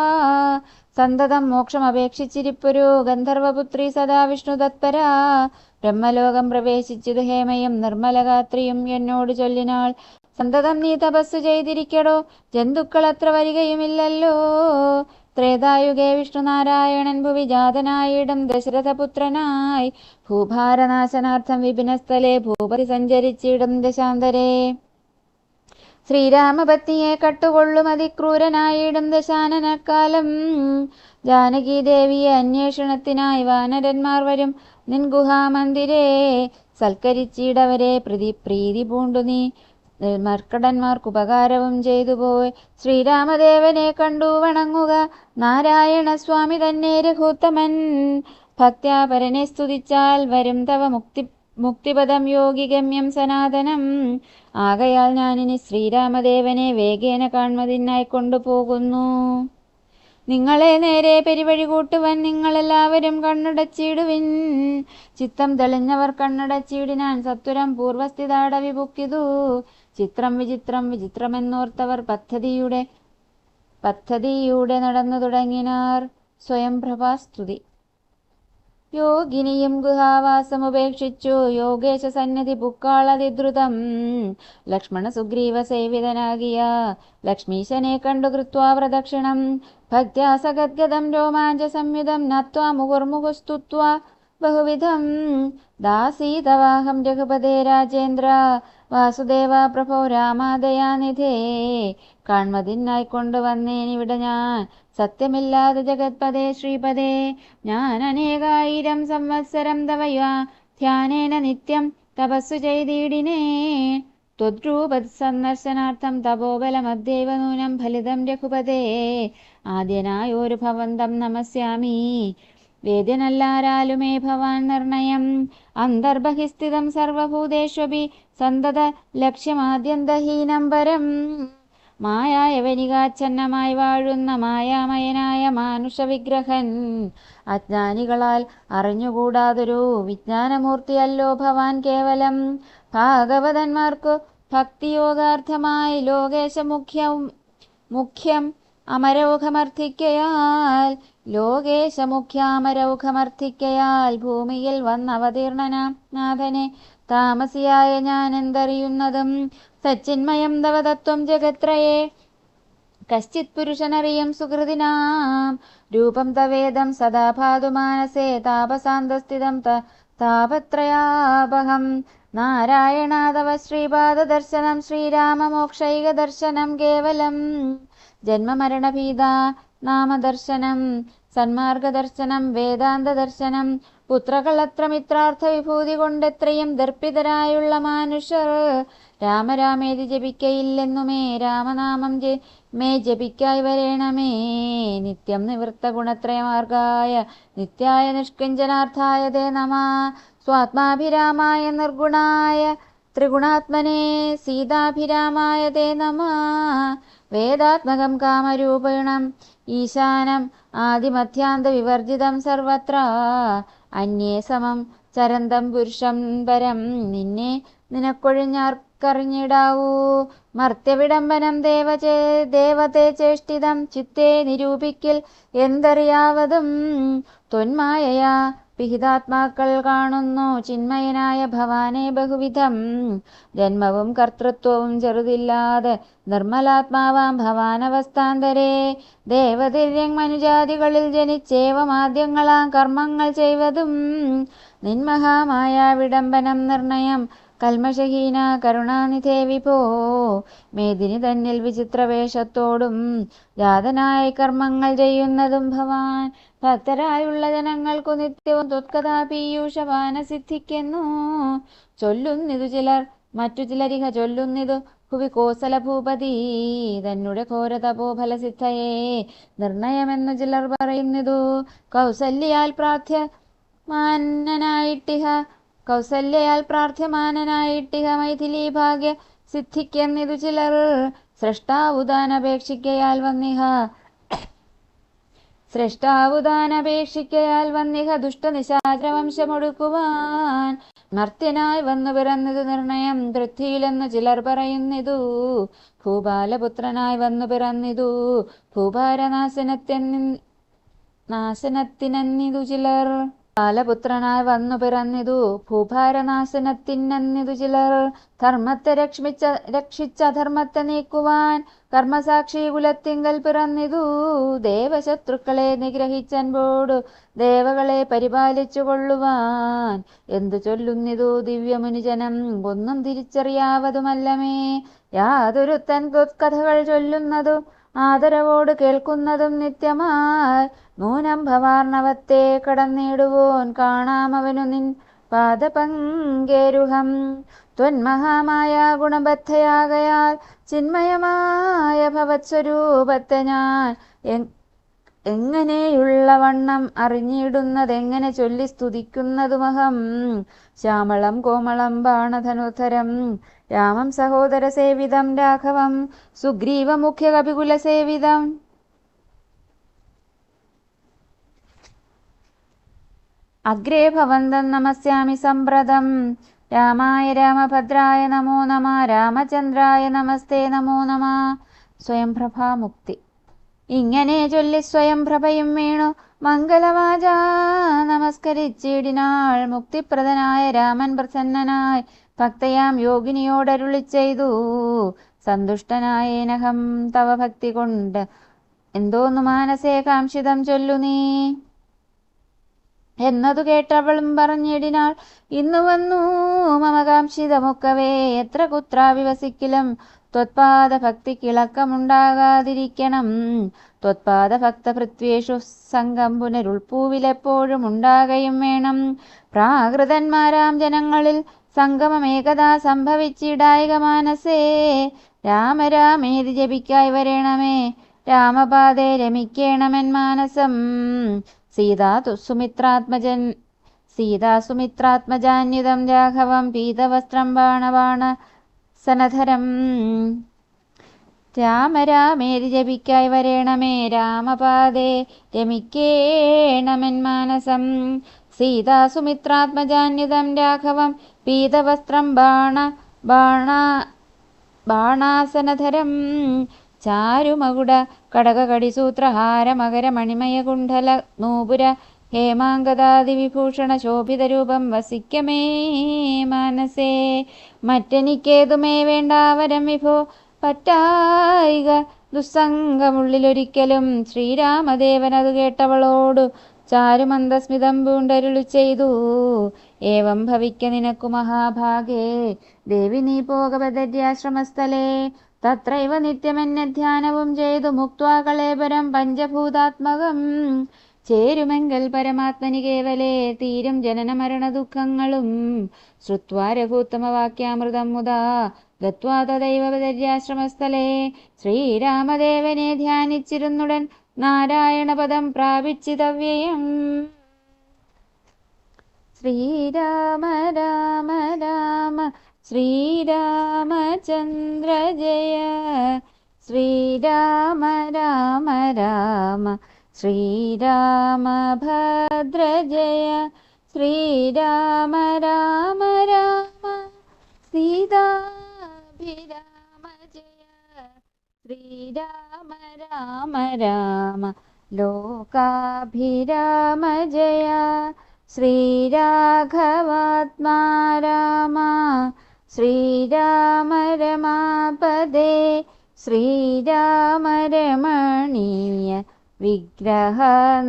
സന്തതം മോക്ഷം അപേക്ഷിച്ചിരിപ്പൊരു ഗന്ധർവപുത്രി സദാ വിഷ്ണു തത്പരാ. ബ്രഹ്മലോകം പ്രവേശിച്ചതു ഹേമയും നിർമ്മലഗാത്രിയും എന്നോട് ചൊല്ലിനാൾ. സന്തതം നീ തപസ്സു ചെയ്തിരിക്കടോ ജന്തുക്കൾ അത്ര വരികയുമില്ലല്ലോ. ത്രേതായുഗേ വിഷ്ണുനാരായണൻ ഭുവി ജാതനായിടും ദശരഥപുത്രനായി ഭൂഭാരനാശനാർത്ഥം വിപിനസ്ഥലെ ഭൂപതി സഞ്ചരിച്ചിടും ദശാന്തരേ. ശ്രീരാമപത്നിയെ കട്ടുകൊള്ളും അതിക്രൂരനായിടും ദശാനനക്കാലം. ജാനകീദേവിയെ അന്വേഷണത്തിനായി വാനരന്മാർ വരും നിൻ ഗുഹാമന്ദിരേ. സൽക്കരിച്ചിടവരെ പ്രീതി പൂണ്ടു നീ മർക്കടന്മാർക്കുപകാരവും ചെയ്തുപോയി. ശ്രീരാമദേവനെ കണ്ടു വണങ്ങുക നാരായണ സ്വാമി തന്നെ രഘുത്തമൻ. ഭക്ത്യാ പരനെ സ്തുതിച്ചാൽ വരും തവ മുക്തിപദം യോഗിഗമ്യം സനാതനം. ആകയാൽ ഞാനിനി ശ്രീരാമദേവനെ വേഗേന കാൺമതിനായി കൊണ്ടുപോകുന്നു. നിങ്ങളെ നേരെ പെരുവഴി കൂട്ടുവൻ നിങ്ങളെല്ലാവരും കണ്ണടച്ചിടുവിൻ. ചിത്തം തെളിഞ്ഞവർ കണ്ണടച്ചിടിനാൻ സത്വരം പൂർവസ്ഥിതാടവി പുക്കിതു. ചിത്രം വിചിത്രം വിചിത്രമെന്നോർത്തവർ പദ്ധതിയൂടെ നടന്നു തുടങ്ങിനാർ. സ്വയം പ്രഭാസ്തുതി. യോഗിനിയും ഗുഹാവാസമുപേക്ഷിച്ചു യോഗേശ സന്നിധി പുക്കാളതിദ്രുതം. ലക്ഷ്മണ സുഗ്രീവ സേവിതനാകിയ ലക്ഷ്മീശനെ കണ്ടു കൃത്വാ പ്രദക്ഷിണം. ഭക്ത്യാ സഗദ്ഗദം രോമാഞ്ച സംയുതം നത്വാ മുഹുർമുഹുസ്തുത്വാ ബഹുവിധം. ദാസീതവാഹം രഘുപതേ രാജേന്ദ്ര വാസുദേവ പ്രഭോ രാമാദയാനിധേ. കാൺമതിനായി കൊണ്ടുവന്നേനിവിടെ ഞാൻ സത്യമില്ലാതെ ജഗത്പദേ ശ്രീപദേ. ഞാൻ അനേകായിരം സംവത്സരം തവയാ ധ്യാനേന നിത്യം തപസ്സു ചെയ്തിടിനേ. ത്വദ്രൂപസന്ദർശനാർത്ഥം തപോബലമദ്യൈവ നൂനം ഫലിതം രഘുപതേ. ആദ്യനായൊരു ഭവന്തം നമസ്യാമി വേദ്യനല്ലാരാലുമേ ഭവാൻ നിർണയം. അന്തർബഹിസ്ഥിതം സർവഭൂതേഷ്വപി സന്തത ലക്ഷ്യമാദ്യന്തഹീനം പരം. മായായവനികാച്ഛന്നമായി വാഴുന്ന മായാമയനായ മാനുഷവിഗ്രഹൻ. അജ്ഞാനികളാൽ അറിഞ്ഞുകൂടാതൊരു വിജ്ഞാനമൂർത്തിയല്ലോ ഭവാൻ കേവലം. ഭാഗവതന്മാർക്കു ഭക്തിയോഗാർത്ഥമായി ലോകേശമുഖ്യം അമരൗഖമർത്ഥിക്കയാൽ ഭൂമിയിൽ വന്നവതീർണനാം നാഥനെ താമസിയായ ഞാൻ എന്തറിയുന്നതും. സച്ചിന്മയം തവ തത്വം ജഗത്രയേ കശ്ചിത് പുരുഷനറിയും സുഹൃതിനാം. രൂപം തവേദം സദാ ഭാതു മാനസേ താപസാന്തസ്ഥിതം താപത്രയാപഹം. നാരായണ തവ ശ്രീപാദദർശനം ശ്രീരാമമോക്ഷൈകദർശനം കേവലം. ജന്മമരണഭീതാ നാമദർശനം സന്മാർഗദർശനം വേദാന്തദർശനം. പുത്രകളത്ര മിത്രാർത്ഥ വിഭൂതി കൊണ്ടെത്രയും ദർപ്പിതരായുള്ള മാനുഷർ രാമരാമേതി ജപിക്കയില്ലെന്നുമേ രാമനാമം മേ ജപിക്കായി വരേണമേ. നിത്യം നിവൃത്ത ഗുണത്രയമാർഗായ നിത്യായ നിഷ്കിഞ്ചനാർത്ഥായ തേ നമഃ. സ്വാത്മാഭിരാമായ നിർഗുണായ ത്രിഗുണാത്മനെ സീതാഭിരാമായ തേ നമഃ. വേദാത്മകം കാമരൂപിണം ഈശാനം ആദിമധ്യാന്ത വിവർജിതം സർവത്ര. അന്യേ സമം ചരന്തം പുരുഷം പരം നിന്നെ നിനക്കൊഴിഞ്ഞാർക്കറിഞ്ഞിടാവൂ. മർത്യവിടംബനം ദേവതേ ചേഷ്ടിതം ചിത്തേ നിരൂപിക്കിൽ എന്തറിയാവതും. ത്വന്മായയാ വിഹിതാത്മാക്കൾ കാണുന്നു ചിന്മയനായ ഭവാനെ ബഹുവിധം. ജന്മവും കർത്തൃത്വവും ചെറുതില്ലാതെ നിർമ്മലാത്മാവാം ഭവാനവസ്ഥാന്തരേ. ദേവതിര്യങ് മനുജാതികളിൽ ജനിച്ചേവമാദ്യങ്ങളാം കർമ്മങ്ങൾ ചെയ്വതും. നിന്മഹാമായ വിടംബനം നിർണയം കൽമഷഹീന കരുണാനിധേ വിഭോ. മേദിനി തന്നിൽ വിചിത്രവേഷത്തോടും ജാതനായി കർമ്മങ്ങൾ ചെയ്യുന്നതും ഭവാൻ. ഭക്തരായുള്ള ജനങ്ങൾക്കു നിത്യവും ത്വത്കഥാ പീയൂഷപാന സിദ്ധിക്കുന്നു. ചൊല്ലുന്നിതു ചിലർ മറ്റു ചിലരിഹ ചൊല്ലുന്നിതു ഭുവി കോസല ഭൂപതി തന്നെ ഘോര തപോഫലസിദ്ധയെ നിർണയമെന്നു ചിലർ പറയുന്നിതു. കൗസല്യയാൽ പ്രാർത്ഥ്യമാനനായിട്ടിഹ മൈഥിലി ഭാഗ്യ സിദ്ധിക്കെന്നിതു ചിലർ. സ്രഷ്ടാവുദാനപേക്ഷിക്കയാൽ വന്നിഹ ദുഷ്ടനിശാചരവംശമൊടുക്കുവാൻ. മർത്യനായി വന്നു പിറന്നിതു നിർണയം പൃഥ്വിയിലെന്നു ചിലർ പറയുന്നിതു. ഭൂപാലപുത്രനായി വന്നു പിറന്നിതു ഭൂഭാരനാശനത്തിനെന്നിതു ചിലർ. ബാലപുത്രനായി വന്നു പിറന്നിതു ഭൂഭാരനാശനത്തിനെന്നിതു ചിലർ. ധർമ്മത്തെ രക്ഷിച്ച അധർമ്മത്തെ നീക്കുവാൻ കർമ്മസാക്ഷി കുലത്തിങ്കൽ പിറന്നിതു. ദേവശത്രുക്കളെ നിഗ്രഹിച്ചൻപോടു ദേവകളെ പരിപാലിച്ചു കൊള്ളുവാൻ. എന്തു ചൊല്ലുന്നിതു ദിവ്യമുനിജനം ഒന്നും തിരിച്ചറിയാവതുമല്ലമേ. യാതൊരുത്തൻ കഥകൾ ചൊല്ലുന്നതു ആദരവോട് കേൾക്കുന്നതും നിത്യമായി. നൂനം ഭവാർണവത്തെ കടന്നിടുവോൻ കാണാമവനു നിൻ പാദപങ്കേരുഹം. ത്വന്മഹാമായ ഗുണബദ്ധയാകയാൽ ചിന്മയമായ ഭവത്സ്വരൂപത്തെ ഞാൻ എങ്ങനെയുള്ള വണ്ണം അറിഞ്ഞിടുന്നതെങ്ങനെ ചൊല്ലി സ്തുതിക്കുന്നതുമഹം. ശ്യാമളം കോമളം ബാണധനുധരം രാമം സഹോദര സേവിതം രാഘവം സുഗ്രീവമുഖ്യ കപികുല സേവിതം. അഗ്രേ ഭവന്തം നമസ്യാമി സമ്പ്രദം. രാമായ രാമഭദ്രായ നമോ നമഃ. രാമചന്ദ്രായ നമസ്തേ നമോ നമഃ. സ്വയംപ്രഭാമുക്തി. ഇങ്ങനെ ചൊല്ലി സ്വയംപ്രഭയും വീണു മംഗളവാച നമസ്കരിച്ചിടിനാൾ. മുക്തിപ്രദനായ രാമൻ പ്രസന്നനായി ഭക്തയാം യോഗിനിയോടരുളി ചെയ്തു. സന്തുഷ്ടനായേനഹം തവ ഭക്തി കൊണ്ട് എന്തോന്നു മാനസേ കാംക്ഷിതം ചൊല്ലു നീ എന്നതു കേട്ടവളും പറഞ്ഞിടിനാൾ. ഇന്നു വന്നു മമകാംക്ഷിതമൊക്കവേ എത്ര കുത്രാവിവസിക്കലും ത്വത്പാദ ഭക്തിക്കിളക്കമുണ്ടാകാതിരിക്കണം. ത്വത്പാദ ഭക്ത പൃഥ്വേഷു സംഘം പുനരുൾപ്പൂവിലെപ്പോഴും ഉണ്ടാകയും വേണം. പ്രാകൃതന്മാരാം ജനങ്ങളിൽ സംഗമമേകദാ സംഭവിച്ചിടായിക മാനസേ. രാമരാമേതി ജപിക്കായി വരേണമേ രാമപാദേ രമിക്കേണമെൻ മാനസം. സീതാസുമിത്രാത്മജാന്യുതം രാഘവം പീതവസ്ത്രം ബാണസനധരം. രാമരാമേതി ജപിക്കായി വരേണമേ രാമപാദേ രമിക്കേണമെൻ മാനസം. സീതാസുമിത്രാത്മജാന്യുതം രാഘവം പീതവസ്ത്രം ബാണാസനധരം. ചാരുമകുട കടകടിസൂത്രഹാര മകര മണിമയ കുണ്ഡല നൂപുര ഹേമാങ്കദാദി വിഭൂഷണ ശോഭിതരൂപം വസിക്കമേ മാനസേ. മറ്റെനിക്കേതുമേ വേണ്ടാവരം വിഭോ പറ്റായിക ദുസ്സംഗമുള്ളിലൊരിക്കലും. ശ്രീരാമദേവനതു കേട്ടവളോടു ചാരുമന്ദസ്മിതം പൂണ്ടരുളി ചെയ്തു. ഏവം ഭവിക്ക നിനക്കു മഹാഭാഗേ ദേവി നീ പോകപദര്യാശ്രമസ്ഥലേ. തത്രൈവ നിത്യമെന്നെ ധ്യാനവും ചെയ്തു മുക്ത്വാ കളേബരം പഞ്ചഭൂതാത്മകം. ചേരുമെങ്കൽ പരമാത്മനി കേവലേ തീരും ജനന മരണ ദുഃഖങ്ങളും. ശ്രുത്വാ രഘുത്തമവാക്യാമൃതം മുദാ ഗത്വാ തദൈവ ശ്രീരാമദേവനെ ധ്യാനിച്ചിരുന്നുടൻ നാരായണപദം പ്രാപിച്ചിതവ്യയം. ശ്രീരാമ രാമ രാമ ശ്രീരാമചന്ദ്ര ജയ. ശ്രീരാമ രാമ രാമ ശ്രീരാമഭദ്ര ജയ. ശ്രീരാമ രാമ രാമ സീതാഭിരാമ ജയ. ശ്രീരാമ രാമ രാമ ലോകാഭിരാമ ജയ. ശ്രീരാഘവാത്മാ രാമ ശ്രീരാമ രമാപദേ. ശ്രീരാമ രമണീയ വിഗ്രഹ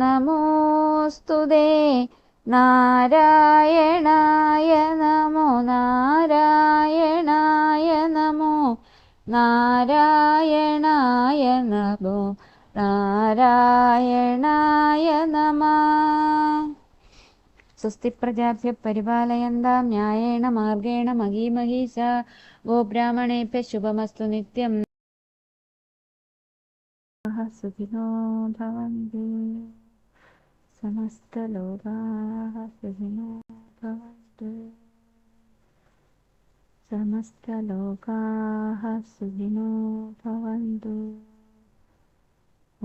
നമോസ്തുതേ. നാരായണായ നമോ നാരായണായ നമോ നാരായണായ നമോ നാരായണായ നമഃ. സ്വസ്തി പ്രജാഭ്യഃ പരിപാലയന്താം ന്യായേന മാർഗേണ മഹീ മഹീഷാ. ഗോബ്രാഹ്മണേഭ്യഃ ശുഭമസ്തു നിത്യം. സുഖിനോ ഭവന്തു. സമസ്തലോകാഃ സുഖിനോ ഭവന്തു. സമസ്തലോകാഃ സുഖിനോ ഭവന്തു.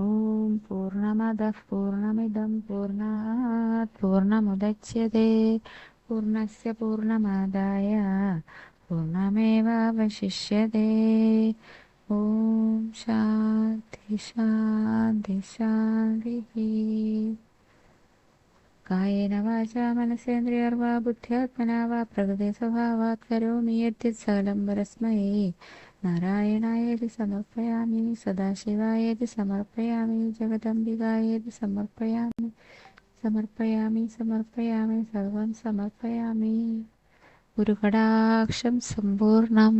ഓം പൂർണ്ണമദഃ പൂർണ്ണമിദം പൂർണ്ണാത് പൂർണ്ണമുദച്യതേ പൂർണ്ണസ്യ പൂർണ്ണമാദായ പൂർണ്ണമേവാവശിഷ്യതേ. ഓം ശാന്തി ശാന്തി ശാന്തിഃ. കായേന വാചാ മനസേന്ദ്രിയർവാ ബുദ്ധ്യാത്മനാ വാ പ്രകൃതി സ്വഭാവാത് കരോമി യദ്യത് സകലം പരസ്മൈ നാരായണായേതി സമർപ്പയാമി. സദാശിവായേതി സമർപ്പയാമി. ജഗദംബികായേതി സമർപ്പയാമി. സമർപ്പയാമി സമർപ്പയാമി സർവം സമർപ്പയാമി. ഗുരുകടാക്ഷം സമ്പൂർണം.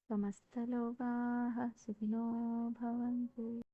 സമസ്തലോകാഃ സുഖിനോ ഭവന്തു.